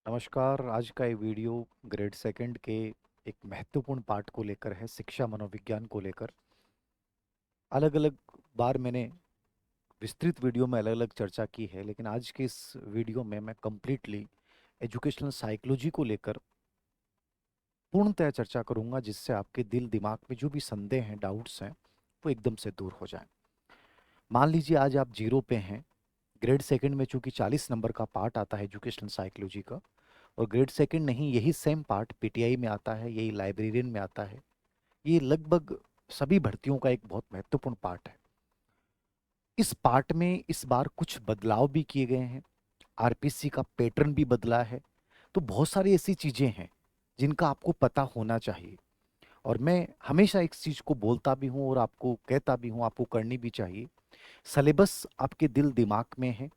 नमस्कार। आज का ये वीडियो ग्रेड सेकंड के एक महत्वपूर्ण पार्ट को लेकर है, शिक्षा मनोविज्ञान को लेकर। अलग अलग बार मैंने विस्तृत वीडियो में अलग अलग चर्चा की है, लेकिन आज के इस वीडियो में मैं कंप्लीटली एजुकेशनल साइकोलॉजी को लेकर पूर्णतः चर्चा करूंगा, जिससे आपके दिल दिमाग में जो भी संदेह हैं, डाउट्स हैं, वो एकदम से दूर हो जाएं। मान लीजिए आज आप जीरो पे हैं। ग्रेड सेकंड में चूंकि 40 नंबर का पार्ट आता है एजुकेशनल साइकोलॉजी का, और ग्रेड सेकंड नहीं, यही सेम पार्ट पीटीआई में आता है, यही लाइब्रेरियन में आता है। ये लगभग सभी भर्तियों का एक बहुत महत्वपूर्ण पार्ट है। इस पार्ट में इस बार कुछ बदलाव भी किए गए हैं, आरपीसी का पैटर्न भी बदला है। तो बहुत सारी ऐसी चीजें हैं जिनका आपको पता होना चाहिए। और मैं हमेशा एक चीज को बोलता भी हूं और आपको कहता भी हूं, आपको करनी भी चाहिए। सिलेबस आपके दिल दिमाग में है,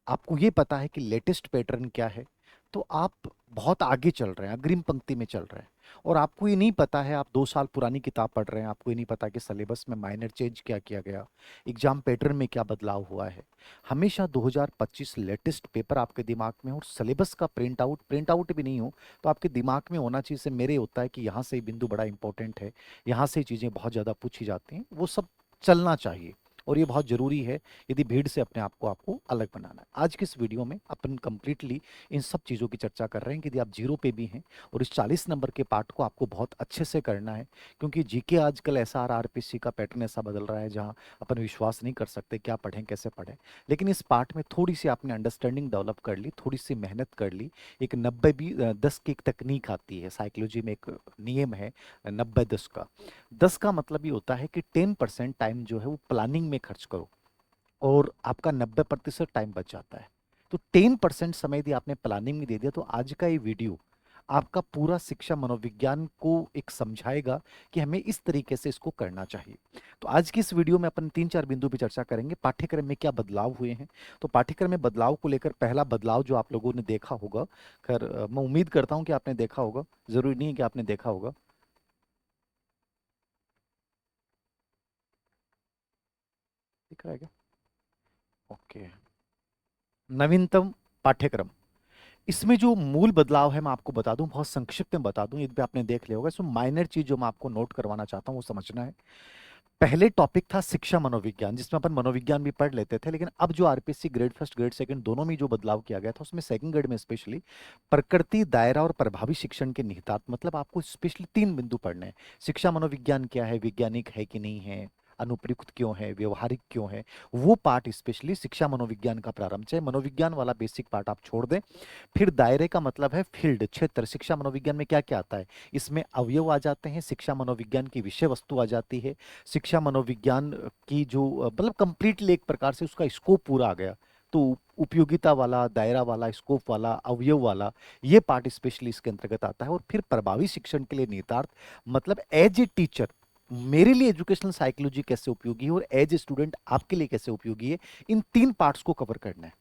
आपको ये पता है कि लेटेस्ट पैटर्न क्या है, तो आप बहुत आगे चल रहे हैं, अग्रिम पंक्ति में चल रहे हैं। और आपको ये नहीं पता है, आप 2 साल पुरानी किताब पढ़ रहे हैं, आपको ये नहीं पता कि सिलेबस में माइनर चेंज क्या किया गया, एग्जाम पैटर्न में क्या बदलाव हुआ है। हमेशा 2025 लेटेस्ट पेपर आपके दिमाग में हो, और सिलेबस का प्रिंट आउट भी नहीं हो तो आपके दिमाग में होना चाहिए। से मेरे होता है कि यहाँ से बिंदु बड़ा इंपॉर्टेंट है, यहाँ से चीज़ें बहुत ज़्यादा पूछी जाती हैं, वो सब चलना चाहिए। और ये बहुत जरूरी है यदि भीड़ से अपने आप को आपको अलग बनाना है। आज की इस वीडियो में अपन कंप्लीटली इन सब चीज़ों की चर्चा कर रहे हैं कि यदि आप जीरो पे भी हैं और इस 40 नंबर के पार्ट को आपको बहुत अच्छे से करना है, क्योंकि जीके आजकल ऐसा आरपीसी का पैटर्न ऐसा बदल रहा है जहां अपन विश्वास नहीं कर सकते क्या पढ़ें कैसे पढ़ें। लेकिन इस पार्ट में थोड़ी सी आपने अंडरस्टैंडिंग डेवलप कर ली, थोड़ी सी मेहनत कर ली। एक 90-20-10 की एक तकनीक आती है साइकोलॉजी में, एक नियम है 90-10 का। 10 का मतलब ये होता है कि 10% टाइम जो है वो प्लानिंग में खर्च करो, और आपका 90% टाइम बच जाता है। तो 10% समय यदि आपने प्लानिंग में दे दिया, तो आज का ये वीडियो आपका पूरा शिक्षा मनोविज्ञान को एक समझाएगा कि हमें इस तरीके से इसको करना चाहिए। तो आज की इस वीडियो में अपन 3-4 बिंदु पे चर्चा करेंगे, पाठ्यक्रम में क्या बदलाव हुए हैं। तो पाठ्यक्रम में बदलाव को लेकर पहला बदलाव जो आप लोगों ने देखा होगा, खैर मैं उम्मीद करता हूं कि आपने देखा होगा, जरूरी नहीं है कि आपने देखा होगा। दिख रहा है क्या? ओके। नवीनतम पाठ्यक्रम, इसमें जो मूल बदलाव है मैं आपको बता दूं, बहुत संक्षिप्त में बता दूं, यदि आपने देख लिया होगा। इसमें माइनर चीज जो मैं आपको नोट करवाना चाहता हूं वो समझना है। पहले टॉपिक था शिक्षा मनोविज्ञान, जिसमें अपन मनोविज्ञान भी पढ़ लेते थे, लेकिन अब जो RPSC grade first grade second दोनों में जो बदलाव किया गया था, उसमें सेकंड ग्रेड में स्पेशली प्रकृति, दायरा और प्रभावी शिक्षण के निहितार्थ, मतलब आपको स्पेशली 3 बिंदु पढ़ने हैं। शिक्षा मनोविज्ञान क्या है, वैज्ञानिक है कि नहीं है, अनुप्रयुक्त क्यों है, व्यवहारिक क्यों है, वो पार्ट स्पेशली शिक्षा मनोविज्ञान का प्रारंभ। चाहे मनोविज्ञान वाला बेसिक पार्ट आप छोड़ दें। फिर दायरे का मतलब है फील्ड, क्षेत्र। शिक्षा मनोविज्ञान में क्या क्या आता है, इसमें अवयव आ जाते हैं, शिक्षा मनोविज्ञान की विषय वस्तु आ जाती है, शिक्षा मनोविज्ञान की जो मतलब कंप्लीटली एक प्रकार से उसका स्कोप पूरा आ गया। तो उपयोगिता वाला, दायरा वाला, स्कोप वाला, अवयव वाला, ये पार्ट स्पेशली इसके अंतर्गत आता है। और फिर प्रभावी शिक्षण के लिए निहितार्थ, मतलब एज ए टीचर मेरे लिए एजुकेशनल साइकोलॉजी कैसे उपयोगी है, और एज ए स्टूडेंट आपके लिए कैसे उपयोगी है, इन 3 पार्ट्स को कवर करना है।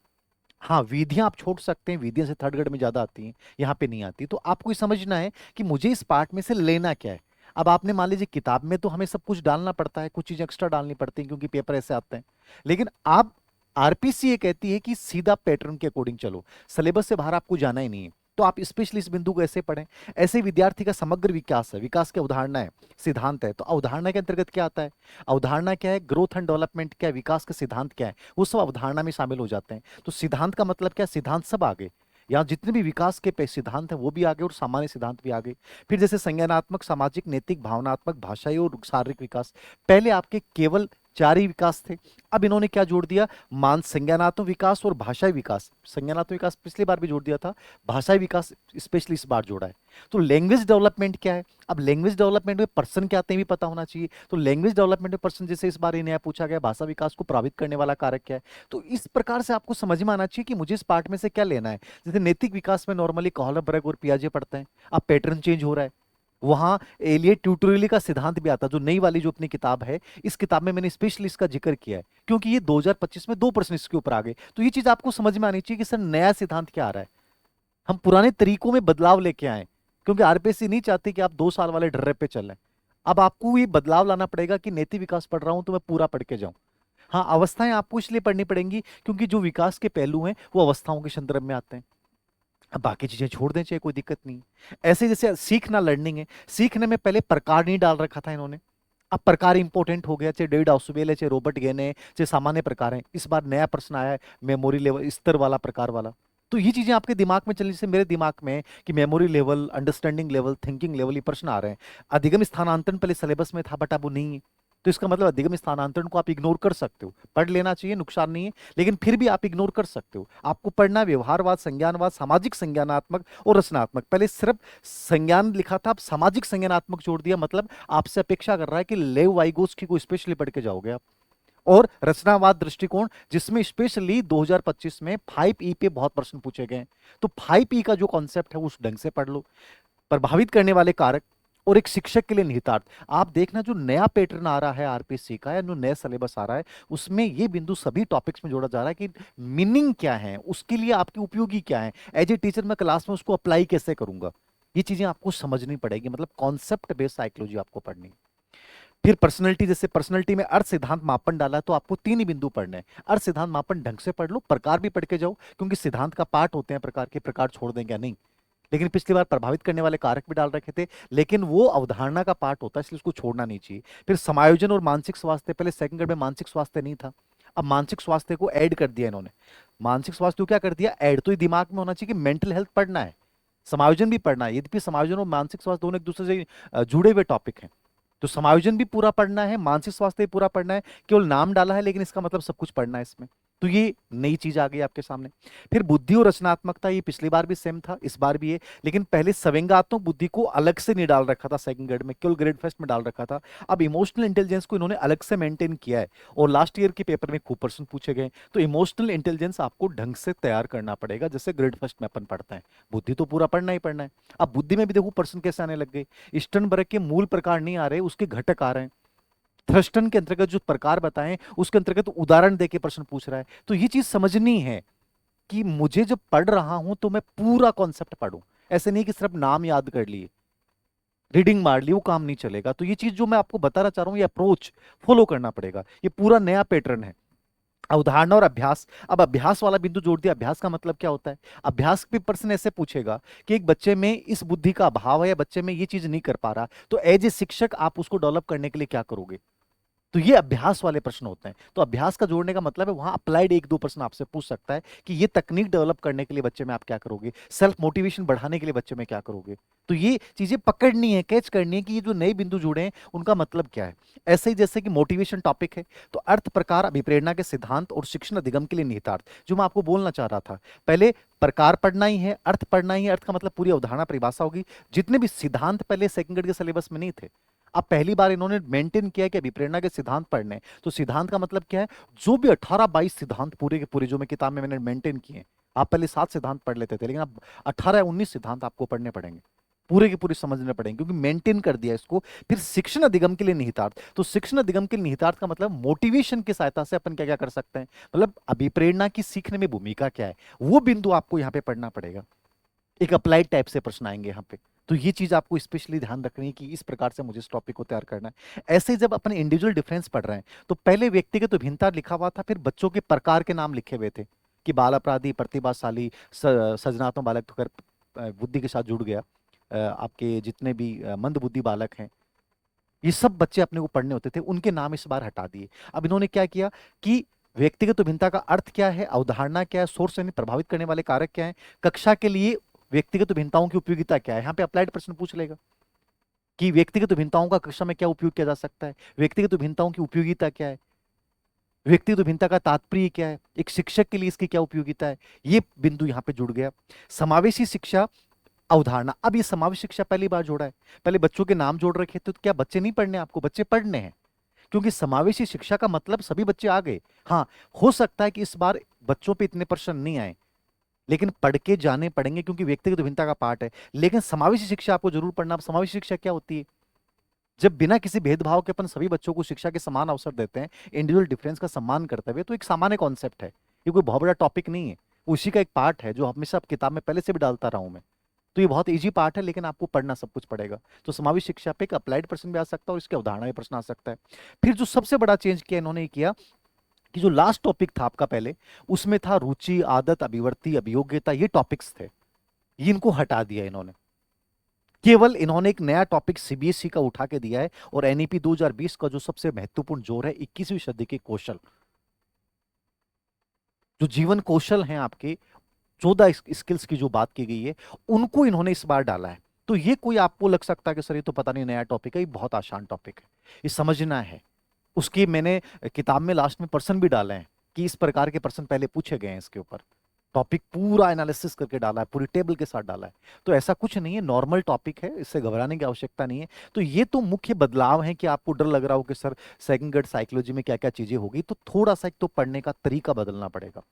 हाँ, विधियां आप छोड़ सकते हैं, विधियां से थर्ड ग्रेड में ज्यादा आती हैं, यहाँ पे नहीं आती। तो आपको ये समझना है कि मुझे इस पार्ट में से लेना क्या है। अब आपने मान लीजिए किताब में तो हमें सब कुछ डालना पड़ता है, कुछ चीजें एक्स्ट्रा डालनी पड़ती हैं क्योंकि पेपर ऐसे आते हैं। लेकिन आप, आरपीसी ये कहती है कि सीधा पैटर्न के अकॉर्डिंग चलो, सिलेबस से बाहर आपको जाना ही नहीं है। तो आप स्पेशली इस बिंदु को ऐसे पढ़ें। ऐसे विद्यार्थी का समग्र विकास है, विकास की अवधारणा है, सिद्धांत है। तो अवधारणा के अंतर्गत क्या आता है, अवधारणा क्या है, ग्रोथ एंड डेवलपमेंट क्या है, विकास के सिद्धांत क्या है, वो सब अवधारणा में शामिल हो जाते हैं। तो सिद्धांत का मतलब क्या, सिद्धांत सब आ गए, यहाँ जितने भी विकास के सिद्धांत हैं वो भी आगे, और सामान्य सिद्धांत भी आगे। फिर जैसे संज्ञानात्मक, सामाजिक, नैतिक, भावनात्मक, भाषाई और शारीरिक विकास। पहले आपके केवल 4 ही विकास थे, अब इन्होंने क्या जोड़ दिया, मान संज्ञानात्मक विकास और भाषाई विकास। संज्ञानात्मक विकास पिछली बार भी जोड़ दिया था, भाषाई विकास स्पेशली इस बार जोड़ा है। तो लैंग्वेज डेवलपमेंट क्या है, अब लैंग्वेज डेवलपमेंट में पर्सन क्या आते हैं भी पता होना चाहिए। तो लैंग्वेज डेवलपमेंट में पर्सन, जैसे इस बार ये नया पूछा गया, भाषा विकास को प्रभावित करने वाला कारक क्या है। तो इस प्रकार से आपको समझ में आना चाहिए कि मुझे इस पार्ट में से क्या लेना है। जैसे नैतिक विकास में नॉर्मली कॉहलबर्ग और पियाजे पढ़ते हैं, अब पैटर्न चेंज हो रहा है, वहां एलियट ट्यूटोरियली का सिद्धांत भी आता है, जो नई वाली जो अपनी किताब है, इस किताब में मैंने स्पेशली इसका जिक्र किया है, क्योंकि ये 2025 में 2 प्रश्न इसके ऊपर आ गए। तो ये चीज आपको समझ में आनी चाहिए कि सर नया सिद्धांत क्या आ रहा है, हम पुराने तरीकों में बदलाव लेके आए। क्योंकि आरपीएससी नहीं चाहती कि आप 2 साल वाले ढर्रे पे चलें। अब आपको ये बदलाव लाना पड़ेगा कि नैतिक विकास पढ़ रहा हूं तो मैं पूरा पढ़ के जाऊं। हाँ, अवस्थाएं आपको इसलिए पढ़नी पड़ेंगी क्योंकि जो विकास के पहलू हैं वो अवस्थाओं के संदर्भ में आते हैं। अब बाकी चीजें छोड़ दें, चाहे कोई दिक्कत नहीं है। ऐसे जैसे सीखना लर्निंग है, सीखने में पहले प्रकार नहीं डाल रखा था इन्होंने, अब प्रकार इंपॉर्टेंट हो गया, चाहे डेविड ऑसुबेल है, चाहे रॉबर्ट गेन है, चाहे सामान्य प्रकार है। इस बार नया प्रश्न आया है, मेमोरी लेवल, स्तर वाला, प्रकार वाला। तो ये चीजें आपके दिमाग में चलने से मेरे दिमाग में है कि memory level, understanding level, thinking level, ये प्रश्न आ रहे हैं। अधिगम स्थानांतरण पहले सिलेबस में था, बट अब वो नहीं है। तो इसका मतलब अधिगम स्थानांतरण को आप इग्नोर कर सकते हो, पढ़ लेना चाहिए, नुकसान नहीं है, लेकिन फिर भी आप इग्नोर कर सकते हो। आपको पढ़ना है व्यवहारवाद, संज्ञानवाद, सामाजिक संज्ञानात्मक और रचनात्मक। पहले सिर्फ संज्ञान लिखा था, अब सामाजिक संज्ञानात्मक जोड़ दिया, मतलब आपसे अपेक्षा कर रहा है कि लेव वाइगोस की कोई स्पेशली पढ़ के जाओगे आप। और रचनावाद दृष्टिकोण, जिसमें स्पेशली 2025 में 5E पे बहुत प्रश्न पूछे गए हैं। तो 5E का जो कॉन्सेप्ट है, उस ढंग से पढ़ लो। प्रभावित करने वाले कारक और एक शिक्षक के लिए निहितार्थ। आप देखना, जो नया पैटर्न आ रहा है आरपीएससी का, या जो नया सिलेबस आ रहा है, उसमें ये बिंदु सभी टॉपिक्स में जोड़ा जा रहा है कि मीनिंग क्या है, उसके लिए आपकी उपयोगी क्या है, एज ए टीचर मैं क्लास में उसको अप्लाई कैसे करूंगा। ये चीजें आपको समझनी पड़ेगी, मतलब कॉन्सेप्ट बेस्ड साइकोलॉजी आपको पढ़नी है। फिर पर्सनैलिटी, जैसे पर्सनैलिटी में अर्थ सिद्धांत मापन डाला, तो आपको 3 ही बिंदु पढ़ने हैं। अर्थ सिद्धांत मापन ढंग से पढ़ लो, प्रकार भी पढ़ के जाओ, क्योंकि सिद्धांत का पार्ट होते हैं प्रकार के, प्रकार छोड़ दें क्या नहीं। लेकिन पिछली बार प्रभावित करने वाले कारक भी डाल रखे थे, लेकिन वो अवधारणा का पार्ट होता है, इसलिए उसको छोड़ना नहीं चाहिए। फिर समायोजन और मानसिक स्वास्थ्य, पहले सेकंड ग्रेड में मानसिक स्वास्थ्य नहीं था, अब मानसिक स्वास्थ्य को ऐड कर दिया इन्होंने। मानसिक स्वास्थ्य को क्या कर दिया, ऐड। तो ये दिमाग में होना चाहिए कि मेंटल हेल्थ पढ़ना है, समायोजन भी पढ़ना है। यद्यपि समायोजन और मानसिक स्वास्थ्य दोनों एक दूसरे से जुड़े हुए टॉपिक हैं, तो समायोजन भी पूरा पढ़ना है, मानसिक स्वास्थ्य भी पूरा पढ़ना है। केवल नाम डाला है, लेकिन इसका मतलब सब कुछ पढ़ना है इसमें। तो ये नई चीज आ गई आपके सामने। फिर बुद्धि और रचनात्मकता, ये पिछली बार भी सेम था, इस बार भी है, लेकिन पहले संवेगात्मक बुद्धि को अलग से नहीं डाल रखा था सेकंड ग्रेड में, केवल ग्रेड फर्स्ट में डाल रखा था। अब इमोशनल इंटेलिजेंस को इन्होंने अलग से मेंटेन किया है, और लास्ट ईयर के पेपर में खूब प्रश्न पूछे गए। तो इमोशनल इंटेलिजेंस आपको ढंग से तैयार करना पड़ेगा, जैसे ग्रेड फर्स्ट में अपन पढ़ते हैं। बुद्धि तो पूरा पढ़ना ही पढ़ना है। अब बुद्धि में भी देखो प्रश्न कैसे आने लग गए, स्टर्नबर्ग के मूल प्रकार नहीं आ रहे, उसके घटक आ रहे हैं। थ्रस्टन के अंतर्गत जो प्रकार बताएं, उसके अंतर्गत उदाहरण देके प्रश्न पूछ रहा है। तो ये चीज समझनी है कि मुझे जब पढ़ रहा हूं तो मैं पूरा कॉन्सेप्ट पढ़ूं, ऐसे नहीं कि सिर्फ नाम याद कर लिए, रीडिंग मार ली, वो काम नहीं चलेगा। तो ये चीज जो मैं आपको बताना चाह रहा हूं, ये अप्रोच फॉलो करना पड़ेगा, ये पूरा नया पैटर्न है। अवधारणा और अभ्यास, अब अभ्यास वाला बिंदु जोड़ दिया। अभ्यास का मतलब क्या होता है, अभ्यास पे प्रश्न ऐसे पूछेगा कि एक बच्चे में इस बुद्धि का अभाव है, या बच्चे में ये चीज नहीं कर पा रहा, तो एज ए शिक्षक आप उसको डेवलप करने के लिए क्या करोगे। तो ये अभ्यास वाले प्रश्न होते हैं। तो अभ्यास का जोड़ने का मतलब है, वहां अप्लाइड 1-2 प्रश्न आपसे पूछ सकता है कि ये तकनीक डेवलप करने के लिए बच्चे में आप क्या करोगे, सेल्फ मोटिवेशन बढ़ाने के लिए बच्चे में क्या करोगे। तो ये चीजें पकड़नी है, कैच करनी है कि ये जो नए बिंदु जुड़े हैं उनका मतलब क्या है। ऐसे ही जैसे कि मोटिवेशन टॉपिक है, तो अर्थ, प्रकार, अभिप्रेरणा के सिद्धांत और शिक्षण अधिगम के लिए निहितार्थ, जो मैं आपको बोलना चाह रहा था। पहले प्रकार पढ़ना ही है, अर्थ पढ़ना ही है, अर्थ का मतलब पूरी अवधारणा परिभाषा होगी। जितने भी सिद्धांत पहले सेकंड ग्रेड के सिलेबस में नहीं थे, अब पहली बार इन्होंने मेंटेन किया कि अभिप्रेरणा के सिद्धांत पढ़ने हैं। तो सिद्धांत का मतलब क्या है, जो भी 18-22 सिद्धांत पूरे के पूरे जो मैं किताब में मैंने मेंटेन किए हैं, आप पहले 7 सिद्धांत पढ़ लेते थे, लेकिन अब 18 या 19 सिद्धांत आपको पढ़ने पड़ेंगे, पूरे के पूरे समझने पड़ेंगे, क्योंकि मेंटेन कर दिया इसको। फिर शिक्षण अधिगम के लिए निहितार्थ, तो शिक्षण अधिगम के लिए निहितार्थ का मतलब मोटिवेशन की सहायता से अपन क्या क्या कर सकते हैं, मतलब अभिप्रेरणा की सीखने में भूमिका क्या है, वो बिंदु आपको यहाँ पे पढ़ना पड़ेगा। एक अप्लाइड टाइप से प्रश्न आएंगे यहाँ पे। तो ये चीज आपको स्पेशली ध्यान रखनी है कि इस प्रकार से मुझे इस टॉपिक को तैयार करना है। ऐसे ही जब अपन इंडिविजुअल डिफरेंस पढ़ रहे हैं, तो पहले व्यक्तिगत भिन्नता लिखा हुआ था, फिर बच्चों के प्रकार के नाम लिखे हुए थे कि बाल अपराधी, प्रतिभाशाली, सृजनात्मक बालक, तो कर बुद्धि के साथ जुड़ गया। आपके जितने भी मंद बुद्धि बालक हैं, ये सब बच्चे अपने को पढ़ने होते थे, उनके नाम इस बार हटा दिए। अब इन्होंने क्या किया कि व्यक्तिगत भिन्नता का अर्थ क्या है, अवधारणा क्या है, सोर्स यानी प्रभावित करने वाले कारक क्या है, कक्षा के लिए व्यक्तिगत भिन्नताओं की उपयोगिता क्या है। यहाँ पे अप्लाइड प्रश्न पूछ लेगा कि व्यक्तिगत भिन्नताओं का कक्षा में क्या उपयोग किया जा सकता है, व्यक्तिगत भिन्नताओं की उपयोगिता क्या है, व्यक्तिगत भिन्नता का तात्पर्य क्या है, एक शिक्षक के लिए इसकी क्या उपयोगिता है। ये बिंदु यहाँ पे जुड़ गया। समावेशी शिक्षा, अवधारणा, अब ये समावेशी शिक्षा पहली बार जोड़ा है। पहले बच्चों के नाम जोड़ रखे थे, तो क्या बच्चे नहीं पढ़ने, आपको बच्चे पढ़ने हैं, क्योंकि समावेशी शिक्षा का मतलब सभी बच्चे आ गए। हाँ, हो सकता है कि इस बार बच्चों पे इतने प्रश्न नहीं आए, लेकिन पढ़ के जाने पड़ेंगे, क्योंकि व्यक्तिगत भिन्नता का पार्ट है। लेकिन समावेशी शिक्षा आपको जरूर पढ़ना। अब समावेशी शिक्षा क्या होती है, जब बिना किसी भेदभाव के अपन सभी बच्चों को शिक्षा के समान अवसर देते हैं, इंडिविजुअल डिफरेंस का सम्मान करते हुए, तो एक सामान्य कॉन्सेप्ट है, ये कोई बहुत बड़ा टॉपिक नहीं है, उसी का एक पार्ट है जो हमेशा किताब में पहले से भी डालता रहा हूं मैं। तो ये बहुत इजी पार्ट है, लेकिन आपको पढ़ना सब कुछ पड़ेगा। तो समावेशी शिक्षा पे एक अप्लाइड प्रश्न भी आ सकता है, और इसके अवधारणा भी प्रश्न आ सकता है। फिर जो सबसे बड़ा चेंज किया इन्होंने, ये किया कि जो लास्ट टॉपिक था आपका पहले, उसमें था रुचि, आदत, अभिवृत्ति, अभियोग्यता, ये टॉपिक्स थे। ये इनको हटा दिया इन्होंने। केवल इन्होंने एक नया टॉपिक सीबीएसई का उठा के दिया है, और एनईपी 2020 का जो सबसे महत्वपूर्ण जोर है 21वीं सदी के कौशल, जो जीवन कौशल हैं आपके, 14 स्किल्स की जो बात की गई है, उनको इन्होंने इस बार डाला है। तो ये कोई आपको लग सकता है कि सर ये तो पता नहीं नया टॉपिक है, ये बहुत आसान टॉपिक है, ये समझना है। उसकी मैंने किताब में लास्ट में प्रश्न भी डाले हैं कि इस प्रकार के प्रश्न पहले पूछे गए हैं इसके ऊपर। टॉपिक पूरा एनालिसिस करके डाला है, पूरी टेबल के साथ डाला है। तो ऐसा कुछ नहीं है, नॉर्मल टॉपिक है, इससे घबराने की आवश्यकता नहीं है। तो ये तो मुख्य बदलाव है कि आपको डर लग रहा हो कि सर सेकंड ग्रेड साइकोलॉजी में क्या क्या चीजें होगी, तो थोड़ा सा एक तो पढ़ने का तरीका बदलना पड़ेगा।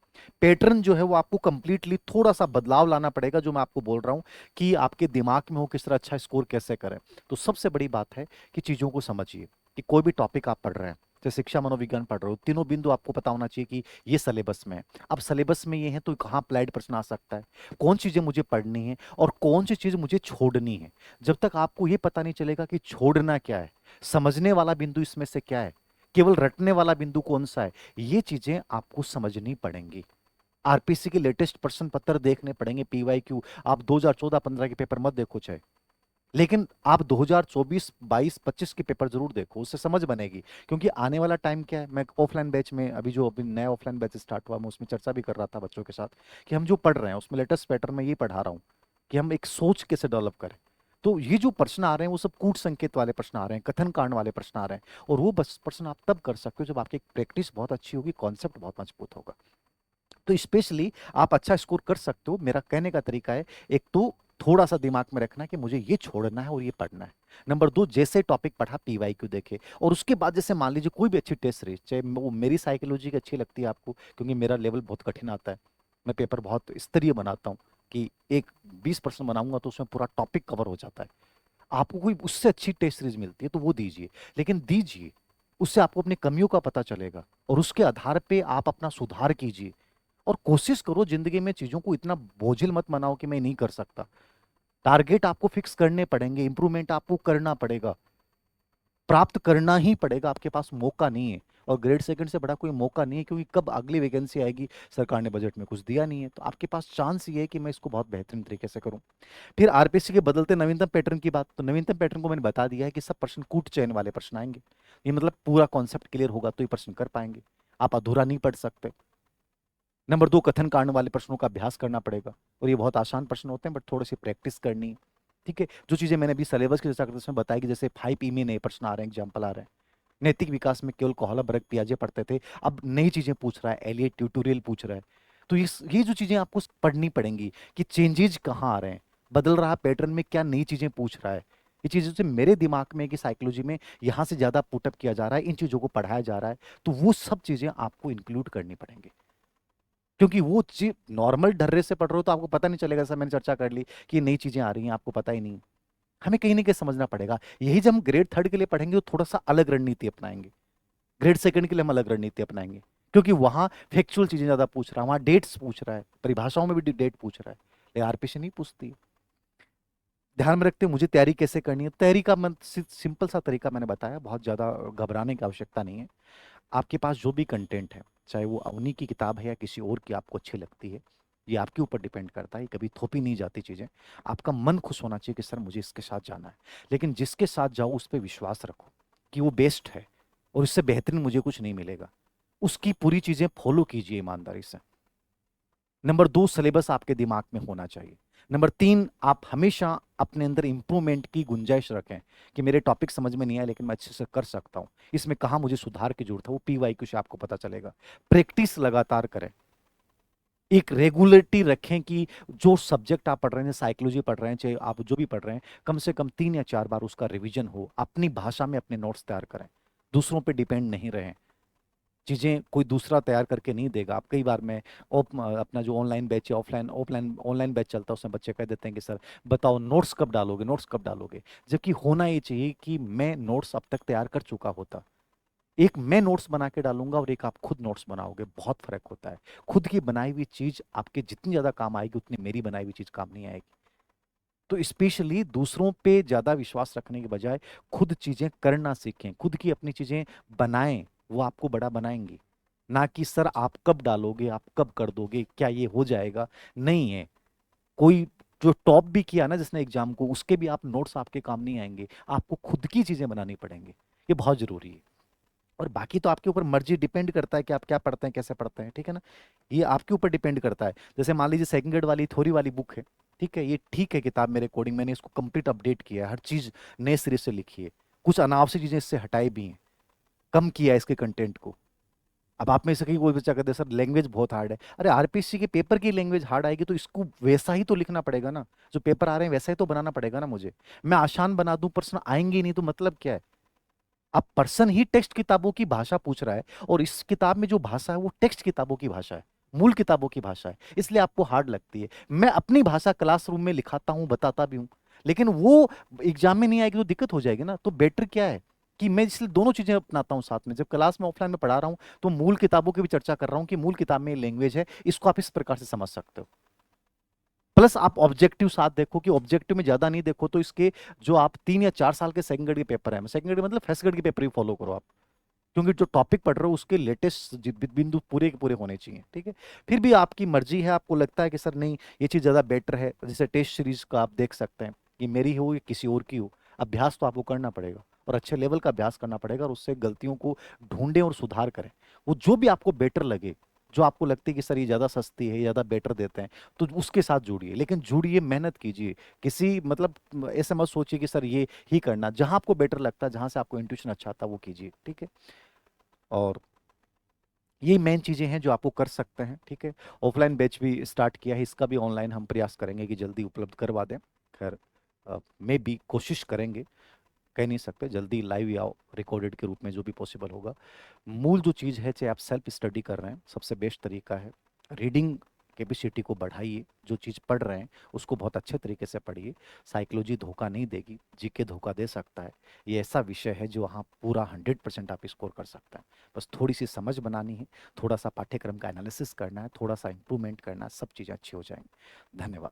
पैटर्न जो है वो आपको कंप्लीटली थोड़ा सा बदलाव लाना पड़ेगा, जो मैं आपको बोल रहा हूं कि आपके दिमाग में हो किस तरह अच्छा स्कोर कैसे करें। तो सबसे बड़ी बात है कि चीजों को समझिए कि कोई भी टॉपिक आप पढ़ रहे हैं, जैसे शिक्षा मनोविज्ञान पढ़ रहे हो, तीनों बिंदु आपको पता होना चाहिए कि ये सिलेबस में है। अब सिलेबस में ये है तो कहाँ अप्लाइड प्रश्न आ सकता है, कौन चीजें मुझे पढ़नी है और कौन सी चीज मुझे छोड़नी है। जब तक आपको ये पता नहीं चलेगा कि छोड़ना क्या है, समझने वाला बिंदु इसमें से क्या है, केवल रटने वाला बिंदु कौन सा है, ये चीजें आपको समझनी पड़ेंगी। आरपीसी के लेटेस्ट प्रश्न पत्र देखने पड़ेंगे, पीवाईक्यू। आप 2014-15 के पेपर मत देखो चाहे, लेकिन आप 2024, 22, 25 के पेपर जरूर देखो, उससे समझ बनेगी। क्योंकि आने वाला टाइम क्या है, मैं ऑफलाइन बैच में अभी नया ऑफलाइन बैच स्टार्ट हुआ, मैं उसमें चर्चा भी कर रहा था बच्चों के साथ कि हम जो पढ़ रहे हैं उसमें लेटेस्ट पैटर्न में ये पढ़ा रहा हूँ कि हम एक सोच कैसे डेवलप करें। तो ये जो प्रश्न आ रहे हैं वो सब कूट संकेत वाले प्रश्न आ रहे हैं, कथन कांड वाले प्रश्न आ रहे हैं, और वो बस प्रश्न आप तब कर सकते हो जब आपकी प्रैक्टिस बहुत अच्छी होगी, कॉन्सेप्ट बहुत मजबूत होगा। तो स्पेशली आप अच्छा स्कोर कर सकते हो। मेरा कहने का तरीका है, एक तो थोड़ा सा दिमाग में रखना कि मुझे ये छोड़ना है और ये पढ़ना है। नंबर 2, जैसे टॉपिक पढ़ा पीवाईक्यू देखे, और उसके बाद जैसे मान लीजिए कोई भी अच्छी टेस्ट रही, चाहे वो मेरी साइकोलॉजी की अच्छी लगती है आपको, क्योंकि मेरा लेवल बहुत कठिन आता है, मैं पेपर बहुत स्तरीय बनाता हूँ कि एक 20% बनाऊंगा तो उसमें पूरा टॉपिक कवर हो जाता है। आपको कोई उससे अच्छी टेस्ट सीरीज मिलती है तो वो दीजिए, लेकिन दीजिए, उससे आपको अपनी कमियों का पता चलेगा और उसके आधार पे आप अपना सुधार कीजिए। और कोशिश करो जिंदगी में चीजों को इतना बोझिल मत बनाओ कि मैं नहीं कर सकता। टारगेट आपको फिक्स करने पड़ेंगे, इंप्रूवमेंट आपको करना पड़ेगा, प्राप्त करना ही पड़ेगा, आपके पास मौका नहीं है। और ग्रेड सेकंड से बड़ा कोई मौका नहीं है, क्योंकि कब अगली वैकेंसी आएगी, सरकार ने बजट में कुछ दिया नहीं है, तो आपके पास चांस ये है कि मैं इसको बहुत बेहतरीन तरीके से करूं। फिर आरपीसी के बदलते नवीनतम पैटर्न की बात, तो नवीनतम पैटर्न को मैंने बता दिया है कि सब प्रश्न कूट चयन वाले प्रश्न आएंगे। ये मतलब पूरा कॉन्सेप्ट क्लियर होगा तो ये प्रश्न कर पाएंगे, आप अधूरा नहीं पढ़ सकते। नंबर 2, कथन कांड वाले प्रश्नों का अभ्यास करना पड़ेगा, और ये बहुत आसान प्रश्न होते हैं बट थोड़ी सी प्रैक्टिस करनी है। ठीक है, जो चीजें मैंने अभी सिलेबस की चर्चा करते समय बताई कि जैसे 5 में नए प्रश्न आ रहे हैं, एग्जाम्पल आ रहे हैं। नैतिक विकास में केवल कोहला बरग पियाजे पढ़ते थे, अब नई चीजें पूछ रहा है, एलियट ट्यूटोरियल पूछ रहा है। तो ये जो चीजें आपको पढ़नी पड़ेंगी कि चेंजेज कहाँ आ रहे हैं, बदल रहा पैटर्न में क्या नई चीजें पूछ रहा है। ये चीजें से मेरे दिमाग में कि साइकोलॉजी में यहाँ से ज्यादा पुटअप किया जा रहा है, इन चीजों को पढ़ाया जा रहा है, तो वो सब चीजें आपको इंक्लूड करनी पड़ेंगी। क्योंकि वो चीज नॉर्मल ढर्रे से पढ़ रहे हो तो आपको पता नहीं चलेगा, सर मैंने चर्चा कर ली कि ये नई चीजें आ रही हैं, आपको पता ही नहीं। हमें कहीं ना कहीं समझना पड़ेगा। यही जब हम ग्रेड थर्ड के लिए पढ़ेंगे तो थोड़ा सा अलग रणनीति अपनाएंगे, ग्रेड सेकंड के लिए हम अलग रणनीति अपनाएंगे, क्योंकि वहां फैक्चुअल चीजें ज्यादा पूछ रहा है, वहां डेट्स पूछ रहा है, परिभाषाओं में भी डेट पूछ रहा है, लेकिन आरपीसी नहीं पूछती। ध्यान में रखते हैं मुझे तैयारी कैसे करनी है। तैयारी का मैं सिंपल सा तरीका मैंने बताया, बहुत ज्यादा घबराने की आवश्यकता नहीं है। आपके पास जो भी कंटेंट है, चाहे वो अवनी की किताब है या किसी और की आपको अच्छी लगती है, ये आपके ऊपर डिपेंड करता है, कभी थोपी नहीं जाती चीजें। आपका मन खुश होना चाहिए कि सर मुझे इसके साथ जाना है, लेकिन जिसके साथ जाओ उस पर विश्वास रखो कि वो बेस्ट है और इससे बेहतरीन मुझे कुछ नहीं मिलेगा। उसकी पूरी चीजें फॉलो कीजिए ईमानदारी से। नंबर 2, सिलेबस आपके दिमाग में होना चाहिए। नंबर 3, आप हमेशा अपने अंदर इंप्रूवमेंट की गुंजाइश रखें कि मेरे टॉपिक समझ में नहीं आया लेकिन मैं अच्छे से कर सकता हूं, इसमें कहाँ मुझे सुधार की जरूरत है, वो पीवाईक्यू से आपको पता चलेगा। प्रैक्टिस लगातार करें, एक रेगुलरिटी रखें कि जो सब्जेक्ट आप पढ़ रहे हैं, साइकोलॉजी पढ़ रहे हैं, चाहे आप जो भी पढ़ रहे हैं, कम से कम 3 या 4 बार उसका रिवीजन हो, अपनी भाषा में अपने नोट्स तैयार करें, दूसरों पे डिपेंड नहीं रहें। चीजें कोई दूसरा तैयार करके नहीं देगा। आप कई बार मैं अपना जो ऑनलाइन बैच है, ऑफलाइन ऑफलाइन ऑनलाइन बैच चलता है, उसमें बच्चे कह देते हैं कि सर बताओ नोट्स कब डालोगे, नोट्स कब डालोगे, जबकि होना ये चाहिए कि मैं नोट्स अब तक तैयार कर चुका होता। एक मैं नोट्स बना के डालूंगा और एक आप खुद नोट्स बनाओगे, बहुत फर्क होता है। खुद की बनाई हुई चीज आपके जितनी ज्यादा काम आएगी उतनी मेरी बनाई हुई चीज काम नहीं आएगी। तो स्पेशली दूसरों पे ज्यादा विश्वास रखने के बजाय खुद चीजें करना सीखें, खुद की अपनी चीजें बनाएं, वो आपको बड़ा बनाएंगी। ना कि सर आप कब डालोगे, आप कब कर दोगे, क्या ये हो जाएगा, नहीं है। कोई जो टॉप भी किया ना जिसने एग्जाम को, उसके भी आप नोट्स आपके काम नहीं आएंगे, आपको खुद की चीजें बनानी पड़ेंगी। ये बहुत जरूरी है। और बाकी तो आपके ऊपर मर्जी, डिपेंड करता है कि आप क्या पढ़ते हैं, कैसे पढ़ते हैं, ठीक है ना। ये आपके ऊपर डिपेंड करता है। जैसे मान लीजिए सेकंड ग्रेड वाली थ्योरी वाली बुक है, ठीक है, ये ठीक है किताब मेरे अकॉर्डिंग, मैंने इसको कंप्लीट अपडेट किया है, हर चीज नए सिरे से लिखी है, कुछ अनावश्यक चीजें इससे हटाई भी हैं, कम किया है इसके कंटेंट को। अब आप में से कहीं कोई बच्चा कहते हैं सर लैंग्वेज बहुत हार्ड है, अरे आरपीएससी के पेपर की लैंग्वेज हार्ड आएगी तो इसको वैसा ही तो लिखना पड़ेगा ना, जो पेपर आ रहे हैं वैसा ही तो बनाना पड़ेगा ना मुझे। मैं आसान बना दूं, प्रश्न आएंगे ही नहीं तो मतलब क्या है। अब पर्सन ही टेक्स्ट किताबों की भाषा पूछ रहा है, और इस किताब में जो भाषा है वो टेक्स्ट किताबों की भाषा है, मूल किताबों की भाषा है, इसलिए आपको हार्ड लगती है। मैं अपनी भाषा क्लासरूम में लिखाता हूं, बताता भी हूं, लेकिन वो एग्जाम में नहीं आएगी तो दिक्कत हो जाएगी ना। तो बेटर क्या है कि मैं इसलिए दोनों चीजें अपनाता हूं साथ में। जब क्लास में ऑफलाइन में पढ़ा रहा हूं तो मूल किताबों की भी चर्चा कर रहा हूं कि मूल किताब में लैंग्वेज है, इसको आप इस प्रकार से समझ सकते हो। प्लस आप ऑब्जेक्टिव साथ देखो, कि ऑब्जेक्टिव में ज्यादा नहीं देखो तो इसके जो आप 3 या 4 साल के सेकंड ग्रेड के पेपर है, सेकंड ग्रेड मतलब फर्स्ट ग्रेड के पेपर ही फॉलो करो आप, क्योंकि जो टॉपिक पढ़ रहे हो उसके लेटेस्ट बिंदु पूरे के पूरे होने चाहिए, ठीक है। फिर भी आपकी मर्जी है, आपको लगता है कि सर नहीं ये चीज़ ज़्यादा बेटर है, जैसे टेस्ट सीरीज का आप देख सकते हैं, कि मेरी हो या किसी और की हो, अभ्यास तो आपको करना पड़ेगा, और अच्छे लेवल का अभ्यास करना पड़ेगा, और उससे गलतियों को ढूंढें और सुधार करें। वो जो भी आपको बेटर लगे, जो आपको लगती है कि सर ये ज़्यादा सस्ती है, ज़्यादा बेटर देते हैं, तो उसके साथ जुड़िए, लेकिन जुड़िए, मेहनत कीजिए। किसी मतलब ऐसे मत सोचिए कि सर ये ही करना, जहां आपको बेटर लगता है, जहां से आपको इंट्यूशन अच्छा आता है वो कीजिए, ठीक है। और ये मेन चीजें हैं जो आपको कर सकते हैं, ठीक है। ऑफलाइन बैच भी स्टार्ट किया है, इसका भी ऑनलाइन हम प्रयास करेंगे कि जल्दी उपलब्ध करवा दें। खैर में भी कोशिश करेंगे, कह नहीं सकते, जल्दी लाइव या रिकॉर्डेड के रूप में जो भी पॉसिबल होगा। मूल जो चीज़ है, चाहे आप सेल्फ स्टडी कर रहे हैं, सबसे बेस्ट तरीका है रीडिंग कैपेसिटी को बढ़ाइए, जो चीज़ पढ़ रहे हैं उसको बहुत अच्छे तरीके से पढ़िए। साइकोलॉजी धोखा नहीं देगी, जीके धोखा दे सकता है। ये ऐसा विषय है जो वहाँ पूरा 100% आप स्कोर कर सकते हैं। बस थोड़ी सी समझ बनानी है, थोड़ा सा पाठ्यक्रम का एनालिसिस करना है, थोड़ा सा इंप्रूवमेंट करना है, सब चीज़ें अच्छी हो जाएंगी। धन्यवाद।